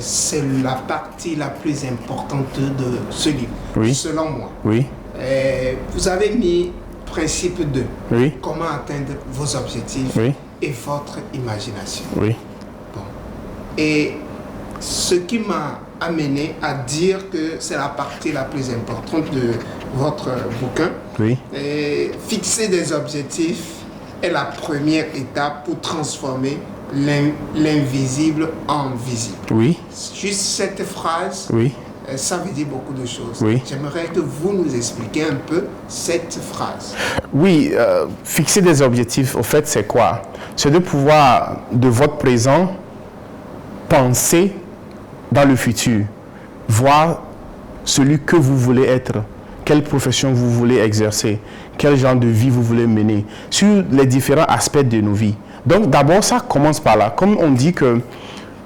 c'est la partie la plus importante de ce livre, selon moi. Oui. Vous avez mis principe 2. Oui. Comment atteindre vos objectifs et votre imagination. Oui. Bon. Et ce qui m'a amené à dire que c'est la partie la plus importante de votre bouquin. Oui. Et fixer des objectifs est la première étape pour transformer l'invisible en visible. Oui. Juste cette phrase, ça veut dire beaucoup de choses. Oui. J'aimerais que vous nous expliquiez un peu cette phrase. Oui, fixer des objectifs, au fait, c'est quoi? C'est de pouvoir, de votre présent, penser dans le futur, voir celui que vous voulez être, quelle profession vous voulez exercer, quel genre de vie vous voulez mener, sur les différents aspects de nos vies. Donc d'abord, ça commence par là. Comme on dit que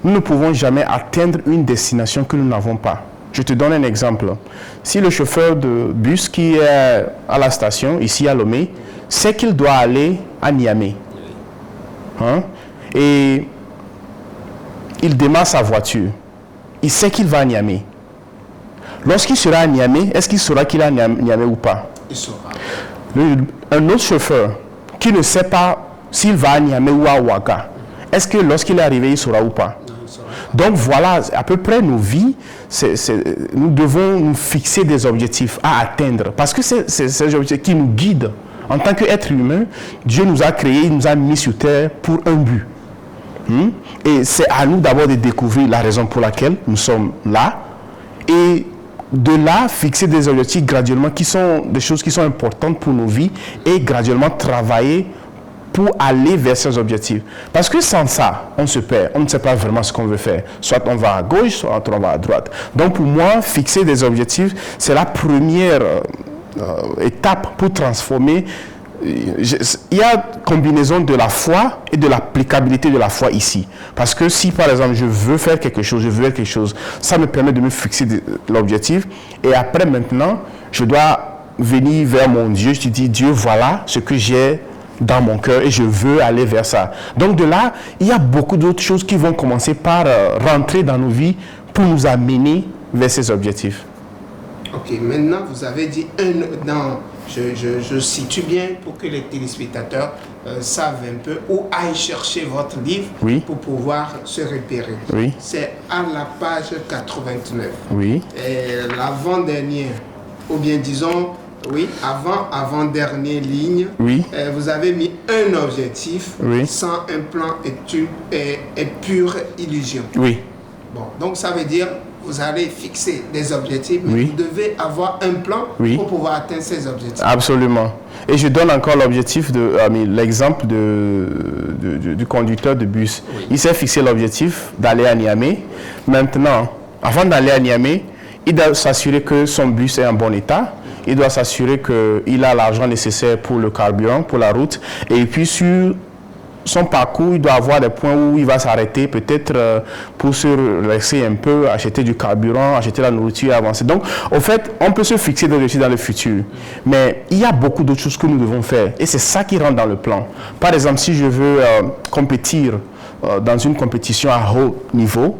nous ne pouvons jamais atteindre une destination que nous n'avons pas. Je te donne un exemple. Si le chauffeur de bus qui est à la station, ici à Lomé, sait qu'il doit aller à Niamey, et il démarre sa voiture, il sait qu'il va à Niamey. Lorsqu'il sera à Niamey, est-ce qu'il saura qu'il est à Niamey ou pas? Il saura. Un autre chauffeur qui ne sait pas s'il va à Niamey ou à Ouaga, est-ce que lorsqu'il est arrivé, il saura ou pas? Non, il saura. Donc voilà, à peu près nos vies, nous devons nous fixer des objectifs à atteindre. Parce que c'est ces objectifs qui nous guident. En tant qu'être humain, Dieu nous a créés, il nous a mis sur terre pour un but. Et c'est à nous d'abord de découvrir la raison pour laquelle nous sommes là. Et de là, fixer des objectifs graduellement qui sont des choses qui sont importantes pour nos vies et graduellement travailler pour aller vers ces objectifs. Parce que sans ça, on se perd. On ne sait pas vraiment ce qu'on veut faire. Soit on va à gauche, soit on va à droite. Donc pour moi, fixer des objectifs, c'est la première étape pour transformer. Il y a combinaison de la foi et de l'applicabilité de la foi ici. Parce que si par exemple je veux faire quelque chose, ça me permet de me fixer l'objectif. Et après maintenant, je dois venir vers mon Dieu. Je dis, Dieu, voilà ce que j'ai dans mon cœur et je veux aller vers ça. Donc de là, il y a beaucoup d'autres choses qui vont commencer par rentrer dans nos vies pour nous amener vers ces objectifs. Ok, maintenant vous avez dit je situe bien pour que les téléspectateurs savent un peu où aillent chercher votre livre pour pouvoir se repérer. Oui. C'est à la page 89. Oui. L'avant-dernière, ou bien disons, avant-dernière ligne, vous avez mis un objectif sans un plan est pure illusion. Oui. Bon, donc ça veut dire vous allez fixer des objectifs, mais vous devez avoir un plan pour pouvoir atteindre ces objectifs. Absolument. Et je donne encore l'exemple du conducteur de bus. Il s'est fixé l'objectif d'aller à Niamey. Maintenant, avant d'aller à Niamey, il doit s'assurer que son bus est en bon état. Il doit s'assurer qu'il a l'argent nécessaire pour le carburant, pour la route. Et puis sur son parcours, il doit avoir des points où il va s'arrêter, peut-être pour se relaxer un peu, acheter du carburant, acheter la nourriture et avancer. Donc, en fait, on peut se fixer des objectifs dans le futur. Mais il y a beaucoup d'autres choses que nous devons faire. Et c'est ça qui rentre dans le plan. Par exemple, si je veux compétir dans une compétition à haut niveau,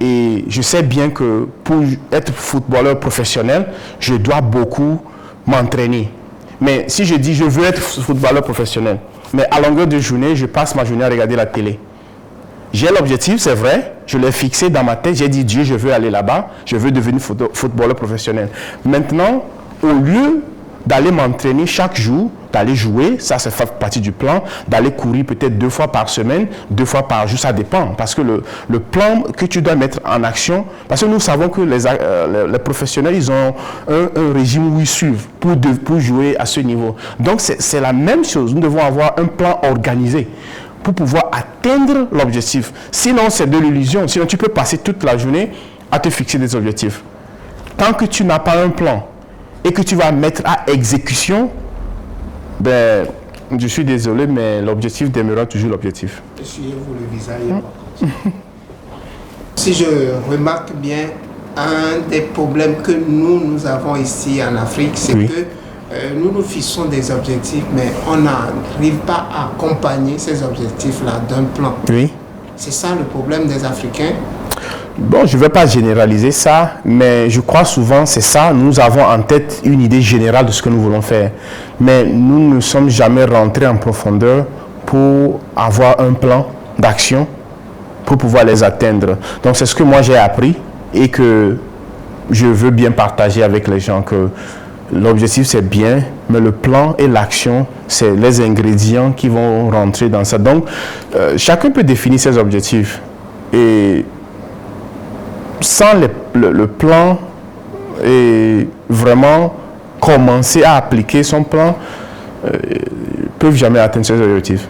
et je sais bien que pour être footballeur professionnel, je dois beaucoup m'entraîner. Mais si je dis je veux être footballeur professionnel, mais à longueur de journée, je passe ma journée à regarder la télé. J'ai l'objectif, c'est vrai, je l'ai fixé dans ma tête, j'ai dit Dieu, je veux aller là-bas, je veux devenir footballeur professionnel. Maintenant, au lieu d'aller m'entraîner chaque jour, d'aller jouer, ça fait partie du plan, d'aller courir peut-être 2 fois par semaine, 2 fois par jour, ça dépend. Parce que le plan que tu dois mettre en action, parce que nous savons que les professionnels, ils ont un régime où ils suivent pour jouer à ce niveau. Donc c'est la même chose, nous devons avoir un plan organisé pour pouvoir atteindre l'objectif. Sinon, c'est de l'illusion. Sinon, tu peux passer toute la journée à te fixer des objectifs. Tant que tu n'as pas un plan, et que tu vas mettre à exécution, ben, je suis désolé, mais l'objectif demeurera toujours l'objectif. Essuyez-vous le visage. Si je remarque bien, un des problèmes que nous avons ici en Afrique, c'est que nous nous fixons des objectifs, mais on n'arrive pas à accompagner ces objectifs-là d'un plan. Oui. C'est ça le problème des Africains. Bon, je ne vais pas généraliser ça, mais je crois souvent c'est ça. Nous avons en tête une idée générale de ce que nous voulons faire. Mais nous ne sommes jamais rentrés en profondeur pour avoir un plan d'action pour pouvoir les atteindre. Donc c'est ce que moi j'ai appris et que je veux bien partager avec les gens, que l'objectif c'est bien, mais le plan et l'action, c'est les ingrédients qui vont rentrer dans ça. Donc chacun peut définir ses objectifs. Et sans le plan et vraiment commencer à appliquer son plan, ils ne peuvent jamais atteindre ses objectifs.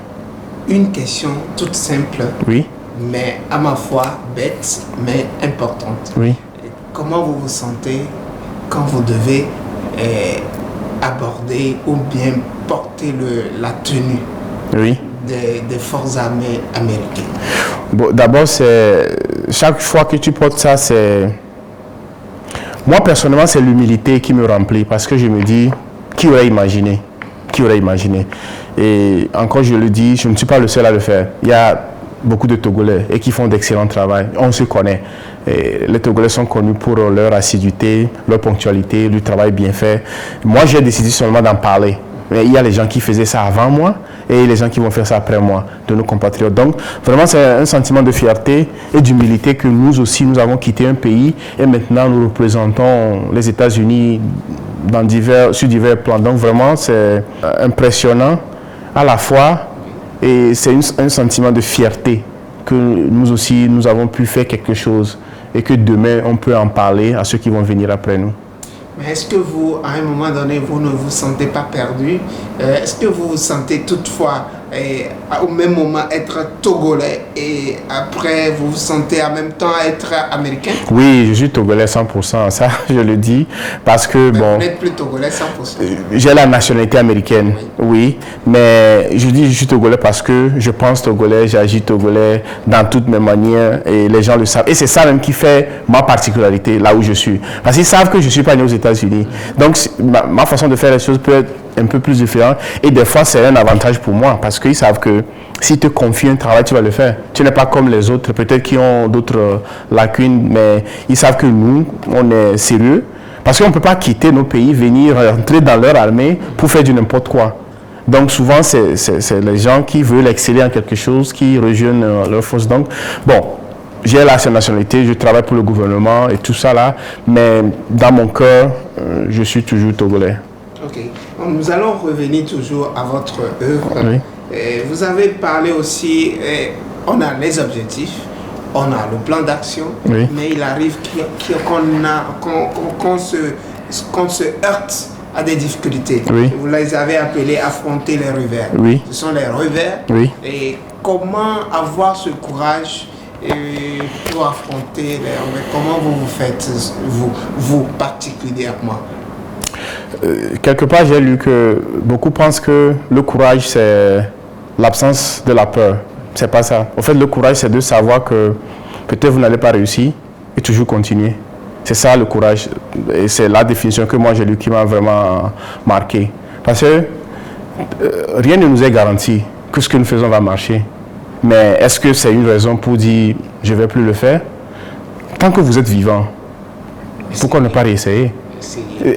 Une question toute simple, Oui, mais à ma foi bête, mais importante. oui. Comment vous vous sentez quand vous devez aborder ou bien porter la tenue Oui. des forces armées américaines? Bon, d'abord, chaque fois que tu portes ça, moi, personnellement, c'est l'humilité qui me remplit parce que je me dis, qui aurait imaginé? Qui aurait imaginé? Et encore, je le dis, je ne suis pas le seul à le faire. Il y a beaucoup de Togolais et qui font d'excellent travail. On se connaît. Et les Togolais sont connus pour leur assiduité, leur ponctualité, le travail bien fait. Moi, j'ai décidé seulement d'en parler. Mais il y a les gens qui faisaient ça avant moi et les gens qui vont faire ça après moi, de nos compatriotes. Donc, vraiment, c'est un sentiment de fierté et d'humilité que nous aussi, nous avons quitté un pays et maintenant, nous représentons les États-Unis sur divers plans. Donc, vraiment, c'est impressionnant à la fois et c'est un sentiment de fierté que nous aussi, nous avons pu faire quelque chose et que demain, on peut en parler à ceux qui vont venir après nous. Mais est-ce que vous, à un moment donné, vous ne vous sentez pas perdu? Est-ce que vous vous sentez toutefois, au même moment, être Togolais et après, vous vous sentez en même temps être Américain? Oui, je suis Togolais 100%, ça je le dis, parce que Mais bon... vous n'êtes plus Togolais 100%. J'ai la nationalité américaine, oui, mais je dis je suis Togolais parce que je pense Togolais, j'agis Togolais dans toutes mes manières et les gens le savent. Et c'est ça même qui fait ma particularité là où je suis. Parce qu'ils savent que je ne suis pas né aux États-Unis. Donc ma façon de faire les choses peut être un peu plus différente et des fois c'est un avantage pour moi parce qu'ils savent que s'ils te confient un travail, tu vas le faire. Tu n'es pas comme les autres, peut-être qui ont d'autres lacunes, mais ils savent que nous, on est sérieux. Parce qu'on ne peut pas quitter nos pays, venir entrer dans leur armée pour faire du n'importe quoi. Donc souvent, c'est les gens qui veulent exceller en quelque chose, qui rejoignent leur force. Donc, bon, j'ai la nationalité, je travaille pour le gouvernement et tout ça là, mais dans mon cœur, je suis toujours Togolais. Ok. Donc, nous allons revenir toujours à votre œuvre. Oui. Vous avez parlé aussi, on a les objectifs, on a le plan d'action, Oui. mais il arrive qu'on se heurte à des difficultés. Oui. Vous les avez appelés affronter les revers. Oui. Ce sont les revers. Oui. Et comment avoir ce courage pour affronter les revers? Comment vous faites, vous particulièrement? Quelque part, j'ai lu que beaucoup pensent que le courage, c'est l'absence de la peur. C'est pas ça. En fait, le courage, c'est de savoir que peut-être vous n'allez pas réussir et toujours continuer. C'est ça le courage. Et c'est la définition que moi j'ai lue qui m'a vraiment marqué. Parce que rien ne nous est garanti que ce que nous faisons va marcher. Mais est-ce que c'est une raison pour dire je ne vais plus le faire? Tant que vous êtes vivant, pourquoi ne pas réessayer?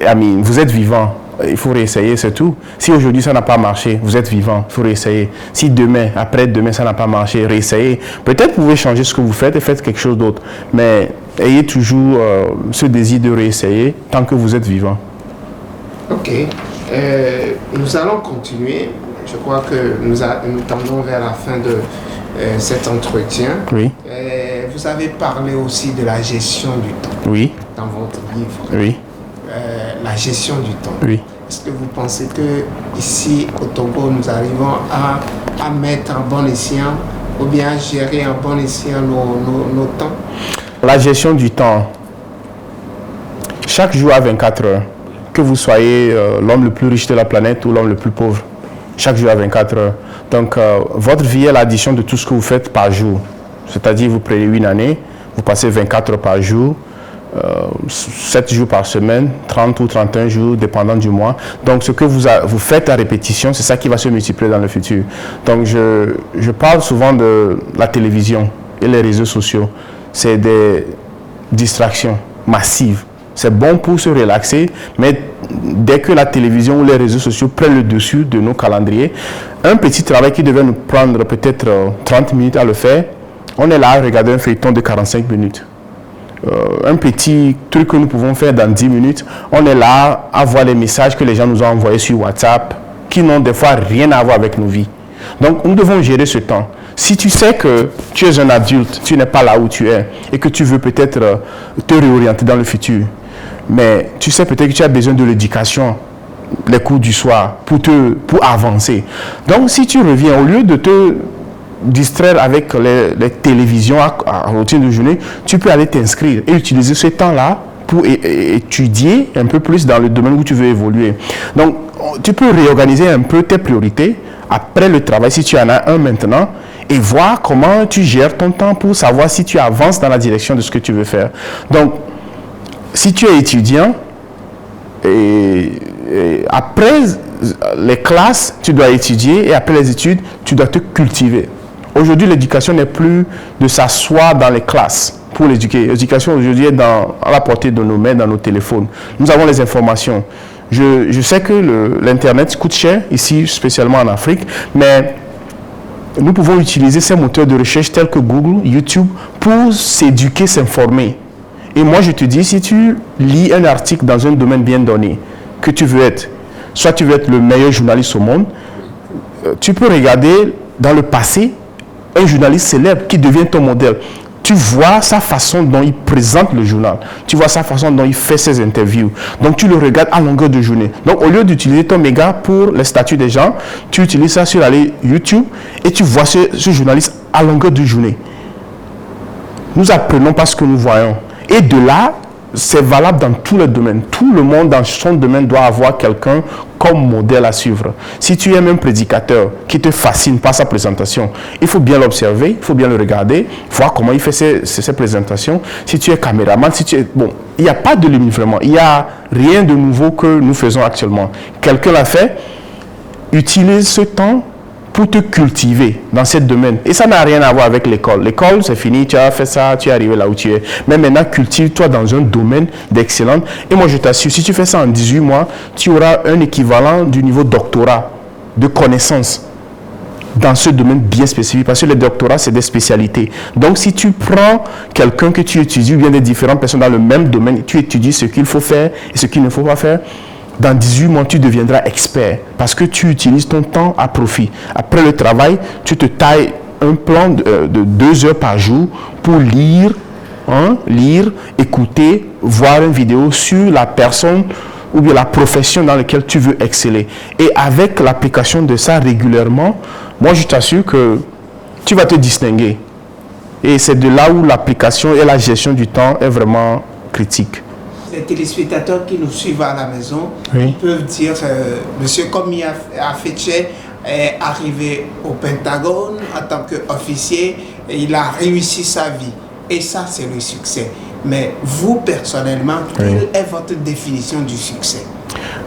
Amine, vous êtes vivant, il faut réessayer, c'est tout. Si aujourd'hui ça n'a pas marché, vous êtes vivant, il faut réessayer. Si demain, après-demain, ça n'a pas marché, réessayez. Peut-être vous pouvez changer ce que vous faites et faites quelque chose d'autre. Mais ayez toujours ce désir de réessayer tant que vous êtes vivant. Ok. Nous allons continuer. Je crois que nous tendons vers la fin de cet entretien. Oui. Vous avez parlé aussi de la gestion du temps. Oui. Dans votre livre. Oui. La gestion du temps. Oui. Est-ce que vous pensez que ici au Togo, nous arrivons à mettre en bon escient ou bien à gérer en bon escient nos temps? La gestion du temps. Chaque jour a 24 heures. Que vous soyez l'homme le plus riche de la planète ou l'homme le plus pauvre. Chaque jour a 24 heures. Donc, votre vie est l'addition de tout ce que vous faites par jour. C'est-à-dire, vous prenez une année, vous passez 24 heures par jour, 7 jours par semaine, 30 ou 31 jours, dépendant du mois. Donc, ce que vous faites à répétition, c'est ça qui va se multiplier dans le futur. Donc, je parle souvent de la télévision et les réseaux sociaux. c'est des distractions massives. C'est bon pour se relaxer, mais dès que la télévision ou les réseaux sociaux prennent le dessus de nos calendriers, un petit travail qui devait nous prendre peut-être 30 minutes à le faire, on est là à regarder un feuilleton de 45 minutes. Un petit truc que nous pouvons faire dans 10 minutes, on est là à voir les messages que les gens nous ont envoyés sur WhatsApp, qui n'ont des fois rien à voir avec nos vies. Donc, nous devons gérer ce temps. Si tu sais que tu es un adulte, tu n'es pas là où tu es, et que tu veux peut-être te réorienter dans le futur, mais tu sais peut-être que tu as besoin de l'éducation, les cours du soir, pour avancer. Donc, si tu reviens, au lieu de te distraire avec les télévisions à routine de journée, tu peux aller t'inscrire et utiliser ce temps-là pour étudier un peu plus dans le domaine où tu veux évoluer. Donc, tu peux réorganiser un peu tes priorités après le travail, si tu en as un maintenant, et voir comment tu gères ton temps pour savoir si tu avances dans la direction de ce que tu veux faire. Donc, si tu es étudiant, et après les classes, tu dois étudier, et après les études, tu dois te cultiver. Aujourd'hui, l'éducation n'est plus de s'asseoir dans les classes pour l'éduquer. L'éducation aujourd'hui est à la portée de nos mains, dans nos téléphones. Nous avons les informations. Je sais que l'Internet coûte cher, ici, spécialement en Afrique, mais nous pouvons utiliser ces moteurs de recherche tels que Google, YouTube, pour s'éduquer, s'informer. Et moi, je te dis, si tu lis un article dans un domaine bien donné, que tu veux être, soit tu veux être le meilleur journaliste au monde, tu peux regarder dans le passé un journaliste célèbre qui devient ton modèle. Tu vois sa façon dont il présente le journal. Tu vois sa façon dont il fait ses interviews. Donc, tu le regardes à longueur de journée. Donc, au lieu d'utiliser ton méga pour les statuts des gens, tu utilises ça sur YouTube et tu vois ce journaliste à longueur de journée. Nous apprenons parce que nous voyons. Et de là, c'est valable dans tous les domaines. Tout le monde dans son domaine doit avoir quelqu'un comme modèle à suivre. Si tu aimes un prédicateur qui te fascine par sa présentation, il faut bien l'observer, il faut bien le regarder, voir comment il fait ses présentations. Si tu es caméraman, bon, il n'y a pas de limite vraiment. Il n'y a rien de nouveau que nous faisons actuellement. Quelqu'un l'a fait, utilise ce temps pour te cultiver dans ce domaine. Et ça n'a rien à voir avec l'école. L'école, c'est fini, tu as fait ça, tu es arrivé là où tu es. Mais maintenant, cultive-toi dans un domaine d'excellence. Et moi, je t'assure, si tu fais ça en 18 mois, tu auras un équivalent du niveau doctorat de connaissances dans ce domaine bien spécifique. Parce que les doctorats, c'est des spécialités. Donc, si tu prends quelqu'un que tu étudies, ou bien des différentes personnes dans le même domaine, tu étudies ce qu'il faut faire et ce qu'il ne faut pas faire, dans 18 mois, tu deviendras expert parce que tu utilises ton temps à profit. Après le travail, tu te tailles un plan de 2 heures par jour pour lire, écouter, voir une vidéo sur la personne ou bien la profession dans laquelle tu veux exceller. Et avec l'application de ça régulièrement, moi je t'assure que tu vas te distinguer. Et c'est de là où l'application et la gestion du temps est vraiment critique. Les téléspectateurs qui nous suivent à la maison, oui, peuvent dire, monsieur Komi Afeche est arrivé au Pentagone en tant qu'officier et il a réussi sa vie. Et ça, c'est le succès. Mais vous, personnellement, quelle est votre définition du succès?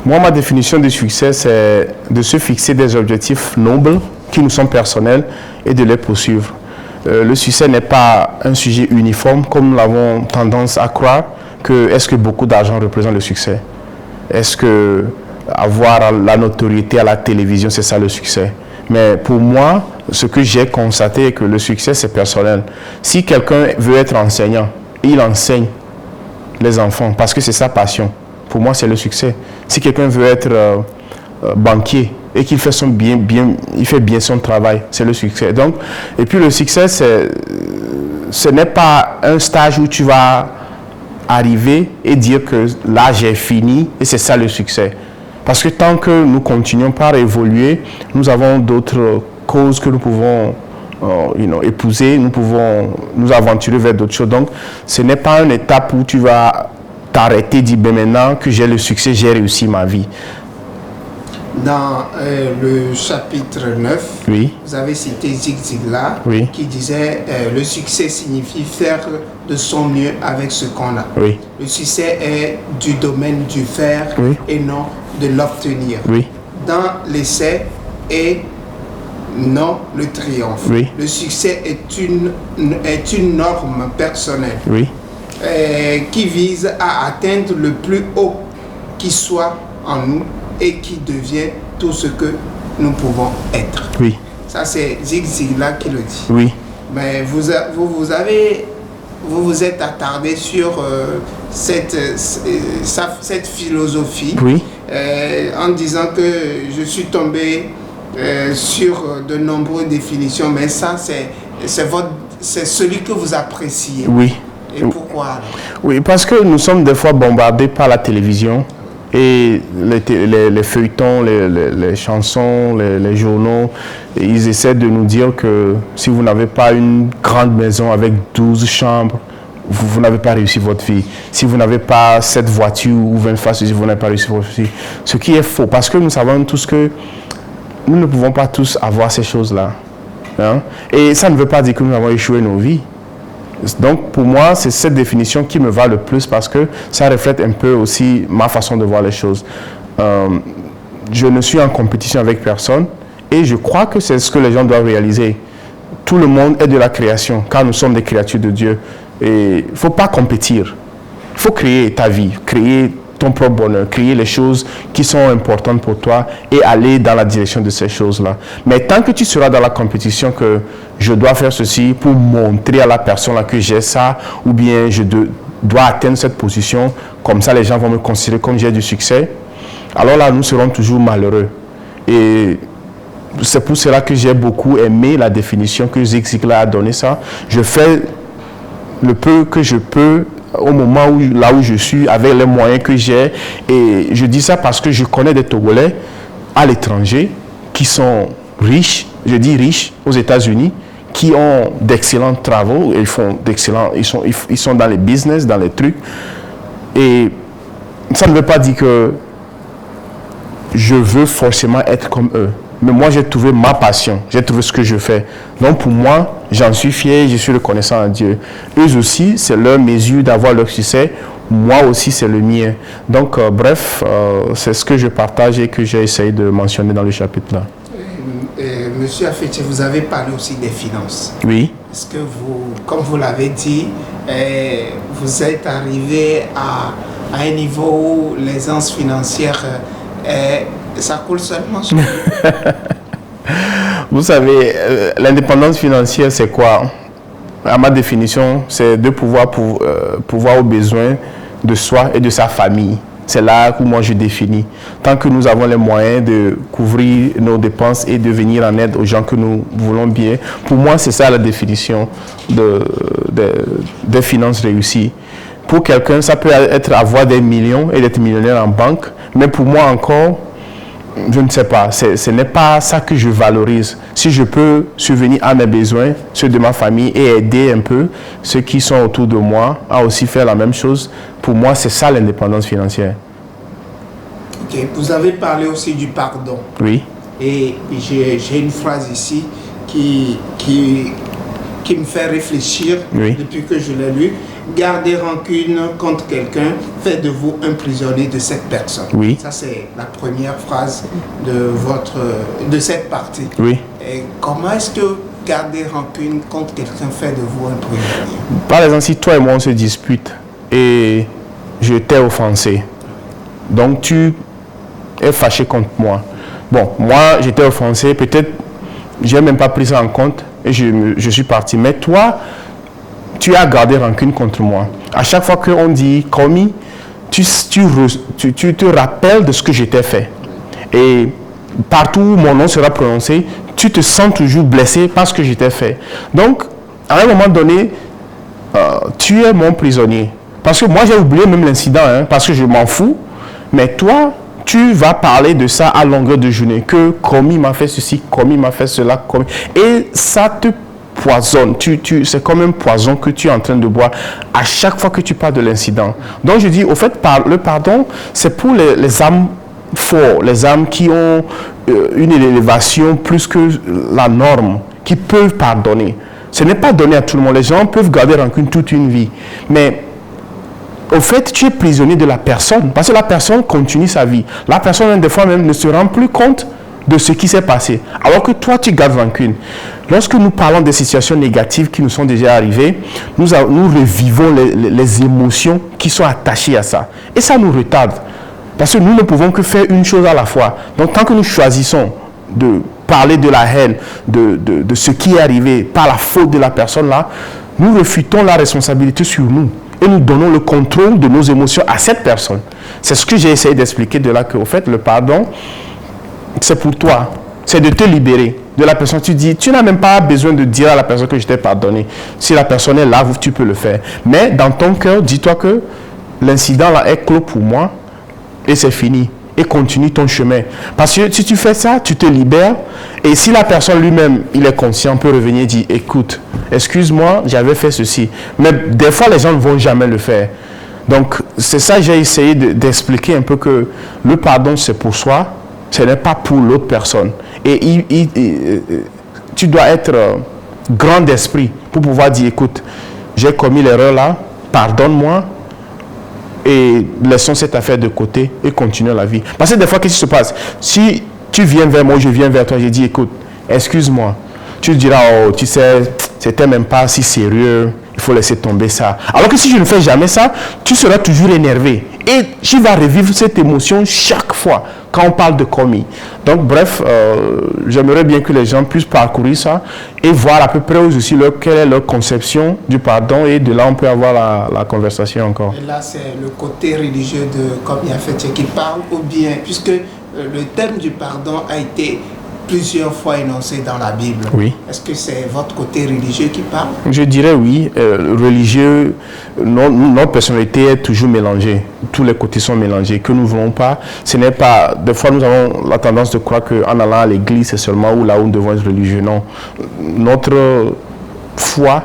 Moi, ma définition du succès, c'est de se fixer des objectifs nobles qui nous sont personnels et de les poursuivre. Le succès n'est pas un sujet uniforme comme nous l'avons tendance à croire. Est-ce que beaucoup d'argent représente le succès? Est-ce que avoir la notoriété à la télévision, c'est ça le succès? Mais pour moi, ce que j'ai constaté est que le succès, c'est personnel. Si quelqu'un veut être enseignant, il enseigne les enfants parce que c'est sa passion. Pour moi, c'est le succès. Si quelqu'un veut être banquier et qu'il fait il fait bien son travail, c'est le succès. Donc, et puis le succès, ce n'est pas un stage où tu vas arriver et dire que là j'ai fini et c'est ça le succès. Parce que tant que nous continuons par évoluer, nous avons d'autres causes que nous pouvons épouser, nous pouvons nous aventurer vers d'autres choses. Donc ce n'est pas une étape où tu vas t'arrêter et dire ben, maintenant que j'ai le succès, j'ai réussi ma vie. Dans le chapitre 9, oui, vous avez cité Zig Ziglar, oui, qui disait le succès signifie faire de son mieux avec ce qu'on a. Oui. Le succès est du domaine du faire, oui, et non de l'obtenir. Oui. Dans l'essai et non le triomphe. Oui. Le succès est une norme personnelle Oui. Qui vise à atteindre le plus haut qui soit en nous et qui devient tout ce que nous pouvons être. Oui. Ça, c'est Zig Ziglar qui le dit. Oui. Mais vous vous êtes attardé sur cette philosophie Oui. En disant que je suis tombé sur de nombreuses définitions, mais ça, c'est celui que vous appréciez. Oui. Et pourquoi alors? Oui, parce que nous sommes des fois bombardés par la télévision et les feuilletons, les chansons, les journaux. Et ils essaient de nous dire que si vous n'avez pas une grande maison avec 12 chambres, vous n'avez pas réussi votre vie. Si vous n'avez pas cette voiture ou 20 fois ceci, vous n'avez pas réussi votre vie. Ce qui est faux, parce que nous savons tous que nous ne pouvons pas tous avoir ces choses-là. Hein? Et ça ne veut pas dire que nous avons échoué nos vies. Donc, pour moi, c'est cette définition qui me va le plus parce que ça reflète un peu aussi ma façon de voir les choses. Je ne suis en compétition avec personne et je crois que c'est ce que les gens doivent réaliser. Tout le monde est de la création, car nous sommes des créatures de Dieu. Et il ne faut pas compétir. Il faut créer ta vie, créer ton propre bonheur, créer les choses qui sont importantes pour toi et aller dans la direction de ces choses-là. Mais tant que tu seras dans la compétition que je dois faire ceci pour montrer à la personne là que j'ai ça, ou bien je dois atteindre cette position, comme ça les gens vont me considérer comme j'ai du succès, alors là nous serons toujours malheureux. Et c'est pour cela que j'ai beaucoup aimé la définition que Zig Ziglar a donnée ça. Je fais le peu que je peux au moment là où je suis, avec les moyens que j'ai. Et je dis ça parce que je connais des Togolais à l'étranger qui sont riches, je dis riches, aux États-Unis, qui ont d'excellents travaux, ils sont dans les business, dans les trucs. Et ça ne veut pas dire que je veux forcément être comme eux. Mais moi, j'ai trouvé ma passion. J'ai trouvé ce que je fais. Donc, pour moi, j'en suis fier. Je suis reconnaissant à Dieu. Eux aussi, c'est leur mesure d'avoir leur succès. Moi aussi, c'est le mien. Donc, bref, c'est ce que je partage et que j'ai essayé de mentionner dans le chapitre là. Monsieur Afetié, vous avez parlé aussi des finances. Oui. Est-ce que vous, comme vous l'avez dit, vous êtes arrivé à un niveau où l'aisance financière ça coule seulement sur vous? Vous savez, l'indépendance financière, c'est quoi? À ma définition, c'est de pouvoir aux besoins de soi et de sa famille. C'est là où moi je définis. Tant que nous avons les moyens de couvrir nos dépenses et de venir en aide aux gens que nous voulons bien, pour moi, c'est ça la définition des finances réussies. Pour quelqu'un, ça peut être avoir des millions et d'être millionnaire en banque, mais pour moi encore, je ne sais pas, ce n'est pas ça que je valorise. Si je peux subvenir à mes besoins, ceux de ma famille, et aider un peu ceux qui sont autour de moi à aussi faire la même chose, pour moi, c'est ça l'indépendance financière. Ok, vous avez parlé aussi du pardon. Oui. Et j'ai une phrase ici qui me fait réfléchir depuis que je l'ai lu. Garder rancune contre quelqu'un fait de vous un prisonnier de cette personne. Oui. Ça, c'est la première phrase de cette partie. Oui. Et comment est-ce que garder rancune contre quelqu'un fait de vous un prisonnier? Par exemple, si toi et moi on se dispute et je t'ai offensé, donc tu es fâché contre moi. Bon, moi j'étais offensé, peut-être je n'ai même pas pris ça en compte et je suis parti. Mais toi, tu as gardé rancune contre moi. À chaque fois qu'on dit commis, tu te rappelles de ce que je t'ai fait. Et partout où mon nom sera prononcé, tu te sens toujours blessé par ce que je t'ai fait. Donc, à un moment donné, tu es mon prisonnier. Parce que moi, j'ai oublié même l'incident, parce que je m'en fous. Mais toi, tu vas parler de ça à longueur de journée. Que commis m'a fait ceci, commis m'a fait cela, commis. Et ça te poisonne. C'est comme un poison que tu es en train de boire à chaque fois que tu parles de l'incident. Donc je dis, au fait, le pardon, c'est pour les âmes fortes, les âmes qui ont une élévation plus que la norme, qui peuvent pardonner. Ce n'est pas donné à tout le monde. Les gens peuvent garder rancune toute une vie. Mais au fait, tu es prisonnier de la personne, parce que la personne continue sa vie. La personne, des fois même, ne se rend plus compte de ce qui s'est passé. Alors que toi, tu gardes rancune. Lorsque nous parlons des situations négatives qui nous sont déjà arrivées, nous revivons les émotions qui sont attachées à ça. Et ça nous retarde. Parce que nous ne pouvons que faire une chose à la fois. Donc, tant que nous choisissons de parler de la haine, de ce qui est arrivé par la faute de la personne là, nous refutons la responsabilité sur nous. Et nous donnons le contrôle de nos émotions à cette personne. C'est ce que j'ai essayé d'expliquer de là qu'au fait, le pardon, c'est pour toi. C'est de te libérer de la personne. Tu dis, tu n'as même pas besoin de dire à la personne que je t'ai pardonné. Si la personne est là, tu peux le faire. Mais dans ton cœur, dis-toi que l'incident là est clos pour moi et c'est fini. Et continue ton chemin. Parce que si tu fais ça, tu te libères. Et si la personne lui-même, il est conscient, peut revenir et dire, écoute, excuse-moi, j'avais fait ceci. Mais des fois, les gens ne vont jamais le faire. Donc, c'est ça que j'ai essayé d'expliquer un peu que le pardon, c'est pour soi, ce n'est pas pour l'autre personne. Et tu dois être grand d'esprit pour pouvoir dire, écoute, j'ai commis l'erreur là, pardonne-moi, et laissons cette affaire de côté et continuons la vie. Parce que des fois, qu'est-ce qui se passe? Si tu viens vers moi, je viens vers toi, je dis, écoute, excuse-moi. Tu diras, oh, tu sais, c'était même pas si sérieux, il faut laisser tomber ça. Alors que si je ne fais jamais ça, tu seras toujours énervé. Et tu vas revivre cette émotion chaque fois quand on parle de commis. Donc, bref, j'aimerais bien que les gens puissent parcourir ça et voir à peu près aussi quelle est leur conception du pardon. Et de là, on peut avoir la conversation encore. Et là, c'est le côté religieux de Komi Afetié qui parle, ou bien, puisque le thème du pardon a été plusieurs fois énoncé dans la Bible. Oui. Est-ce que c'est votre côté religieux qui parle? Je dirais oui. Religieux, notre personnalité est toujours mélangée. Tous les côtés sont mélangés. Que nous ne voulons pas, ce n'est pas... Des fois, nous avons la tendance de croire qu'en allant à l'église, c'est seulement là où nous devons être religieux. Non. Notre foi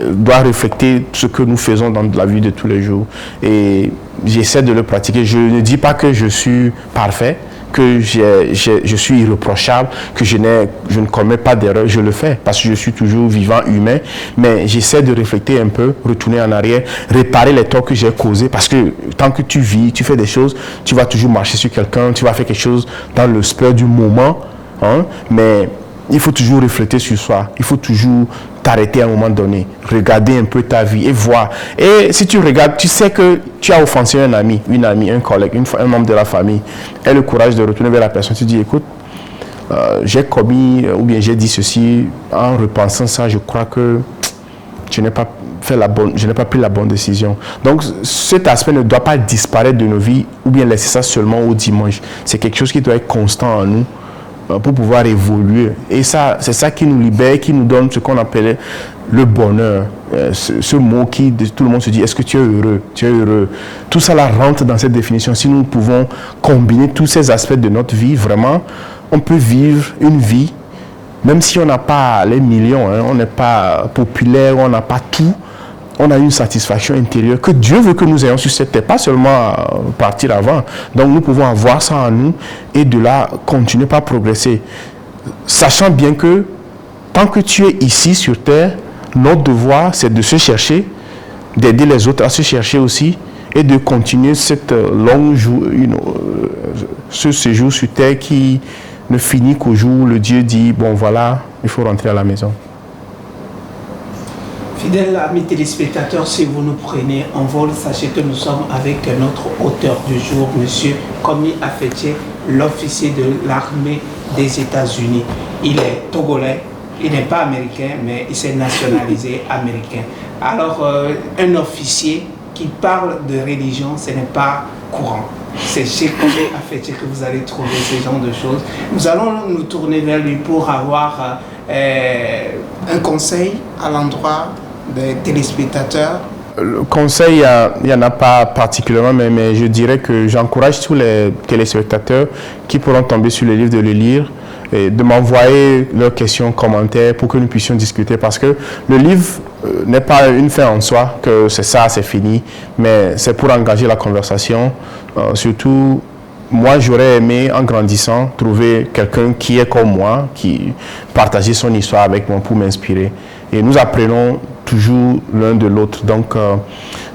doit refléter ce que nous faisons dans la vie de tous les jours. Et j'essaie de le pratiquer. Je ne dis pas que je suis parfait, que je suis irréprochable, que je ne commets pas d'erreur, je le fais parce que je suis toujours vivant, humain, mais j'essaie de refléter un peu, retourner en arrière, réparer les torts que j'ai causés, parce que tant que tu vis, tu fais des choses, tu vas toujours marcher sur quelqu'un, tu vas faire quelque chose dans le spur du moment, hein, mais il faut toujours refléter sur soi, il faut toujours t'arrêter à un moment donné, regarder un peu ta vie et voir. Et si tu regardes, tu sais que tu as offensé un ami, une amie, un collègue, un membre de la famille, et le courage de retourner vers la personne, tu dis, écoute, j'ai commis, ou bien j'ai dit ceci, en repensant ça, je crois que je n'ai pas pris la bonne décision. Donc, cet aspect ne doit pas disparaître de nos vies, ou bien laisser ça seulement au dimanche. C'est quelque chose qui doit être constant en nous, pour pouvoir évoluer. Et ça, c'est ça qui nous libère, qui nous donne ce qu'on appelle le bonheur. Ce mot qui, tout le monde se dit, est-ce que tu es heureux? Tu es heureux. Tout ça là rentre dans cette définition. Si nous pouvons combiner tous ces aspects de notre vie, vraiment, on peut vivre une vie, même si on n'a pas les millions, hein, on n'est pas populaire, on n'a pas tout, on a une satisfaction intérieure que Dieu veut que nous ayons sur cette terre, pas seulement partir avant. Donc nous pouvons avoir ça en nous et de là continuer par progresser. Sachant bien que tant que tu es ici sur terre, notre devoir c'est de se chercher, d'aider les autres à se chercher aussi et de continuer cette longue ce séjour sur terre qui ne finit qu'au jour où le Dieu dit, bon voilà, il faut rentrer à la maison. Fidèles amis téléspectateurs, si vous nous prenez en vol, sachez que nous sommes avec notre auteur du jour, M. Komi Afetié, l'officier de l'armée des États-Unis. Il est togolais, il n'est pas américain, mais il s'est nationalisé américain. Alors, un officier qui parle de religion, ce n'est pas courant. C'est chez Komi Afetié que vous allez trouver ce genre de choses. Nous allons nous tourner vers lui pour avoir un conseil à l'endroit des téléspectateurs. Le conseil, il n'y en a pas particulièrement, mais je dirais que j'encourage tous les téléspectateurs qui pourront tomber sur le livre de le lire et de m'envoyer leurs questions, commentaires pour que nous puissions discuter, parce que le livre n'est pas une fin en soi, que c'est ça, c'est fini, mais c'est pour engager la conversation. Surtout, moi, j'aurais aimé, en grandissant, trouver quelqu'un qui est comme moi, qui partageait son histoire avec moi pour m'inspirer. Et nous apprenons toujours l'un de l'autre. Donc,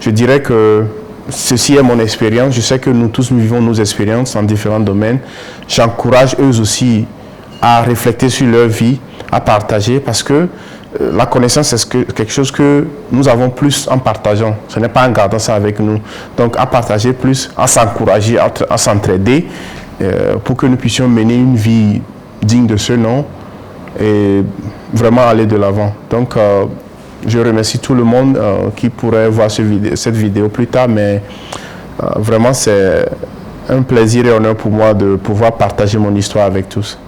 je dirais que ceci est mon expérience. Je sais que nous tous vivons nos expériences en différents domaines. J'encourage eux aussi à refléter sur leur vie, à partager, parce que la connaissance, c'est quelque chose que nous avons plus en partageant. Ce n'est pas en gardant ça avec nous. Donc, à partager plus, à s'encourager, à s'entraider, pour que nous puissions mener une vie digne de ce nom et vraiment aller de l'avant. Donc, je remercie tout le monde qui pourrait voir cette vidéo plus tard, mais vraiment, c'est un plaisir et honneur pour moi de pouvoir partager mon histoire avec tous.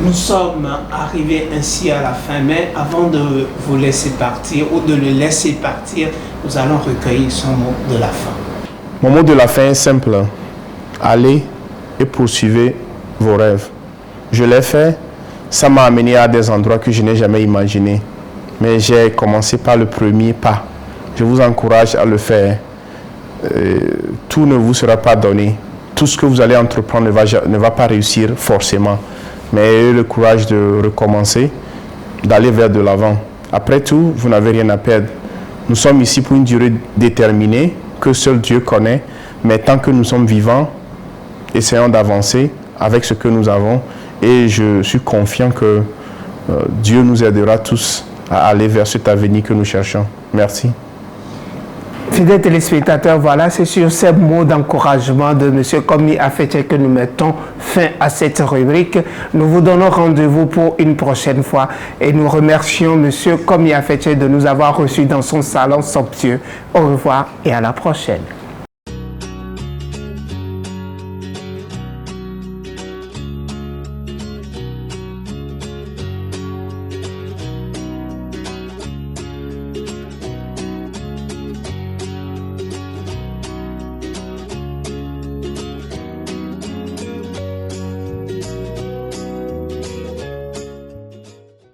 Nous sommes arrivés ainsi à la fin, mais avant de vous laisser partir ou de le laisser partir, nous allons recueillir son mot de la fin. Mon mot de la fin est simple. Allez et poursuivez vos rêves. Je l'ai fait, ça m'a amené à des endroits que je n'ai jamais imaginés. Mais j'ai commencé par le premier pas. Je vous encourage à le faire. Tout ne vous sera pas donné. Tout ce que vous allez entreprendre ne va pas réussir forcément. Mais ayez le courage de recommencer, d'aller vers de l'avant. Après tout, vous n'avez rien à perdre. Nous sommes ici pour une durée déterminée que seul Dieu connaît. Mais tant que nous sommes vivants, essayons d'avancer avec ce que nous avons. Et je suis confiant que Dieu nous aidera tous à aller vers cet avenir que nous cherchons. Merci. Fidèles téléspectateurs, voilà, c'est sur ces mots d'encouragement de M. Komi Afeche que nous mettons fin à cette rubrique. Nous vous donnons rendez-vous pour une prochaine fois et nous remercions M. Komi Afeche de nous avoir reçus dans son salon somptueux. Au revoir et à la prochaine.